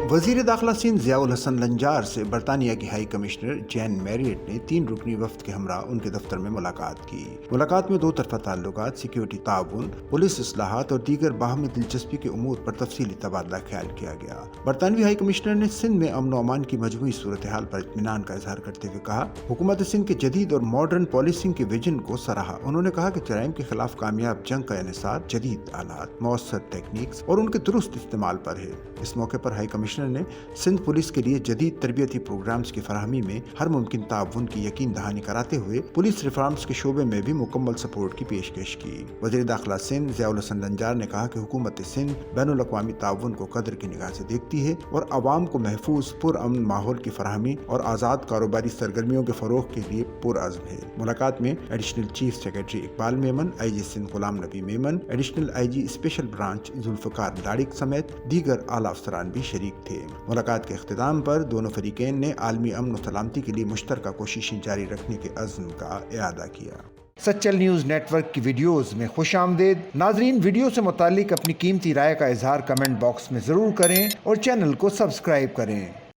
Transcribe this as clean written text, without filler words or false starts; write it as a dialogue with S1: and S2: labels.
S1: वजीर दाखिला सिंध ज़ियाउल हसन लंजार से बरतानिया की हाई कमिश्नर जैन मैरियट ने 3 रुकनी वफ्द के हमरा उनके दफ्तर में मुलाकात की। मुलाकात में 2 तरफा ताल्लुकात, सिक्योरिटी ताउन, पुलिस इस्लाहात और दीगर बाहमी दिलचस्पी के उमूर पर तफसीली तबादला ख्याल किया गया। बरतानवी हाई कमिश्नर ने सिंध में अमन अमान की मजमूई सूरत हाल पर इत्मीनान का इजहार करते हुए कहा, हुकूमत सिंध के जदीद और मॉडर्न पॉलिसिंग के विजन को सराहा। उन्होंने कहा कि जराइम के खिलाफ कामयाब जंग का इन्हिसार जदीद आलात, मौसर टेक्निक्स और उनके दुरुस्त इस्तेमाल पर है। इस मौके पर हाई कमिश्नर ने सिंध पुलिस के लिए जदीद तरबियती प्रोग्राम्स की फराहमी में हर मुमकिन ताउन की यकीन दहानी कराते हुए पुलिस रिफॉर्म्स के शोबे में भी मुकम्मल सपोर्ट की पेशकश की। वज़ीर दाखिला सिंध ज़ियाउल हसन लंजार ने कहा कि हुकूमत सिंध बैनुल अक़वामी ताउन को कदर की निगाह से देखती है और अवाम को महफूज पुरअमन माहौल की फराहमी और आज़ाद कारोबारी सरगर्मियों के फ़रोग़ के लिए पुरअज़्म है। मुलाकात में additional chief secretary Iqbal Memon, IG Sindh Ghulam Nabi Memon, additional IG special branch Zulfiqar Darik समेत दीगर आला अफसरान भी शरीक थे। मुलाकात के इख्तिताम पर दोनों फरीकैन ने आलमी अमन और सलामती के लिए मुश्तरका कोशिशें जारी रखने के अज़्म का इआदा किया।
S2: सच्चल न्यूज़ नेटवर्क की वीडियोस में खुश आमदेद। नाजरीन, वीडियो से मुताल्लिक अपनी कीमती राय का इजहार कमेंट बॉक्स में ज़रूर करें और चैनल को सब्सक्राइब करें।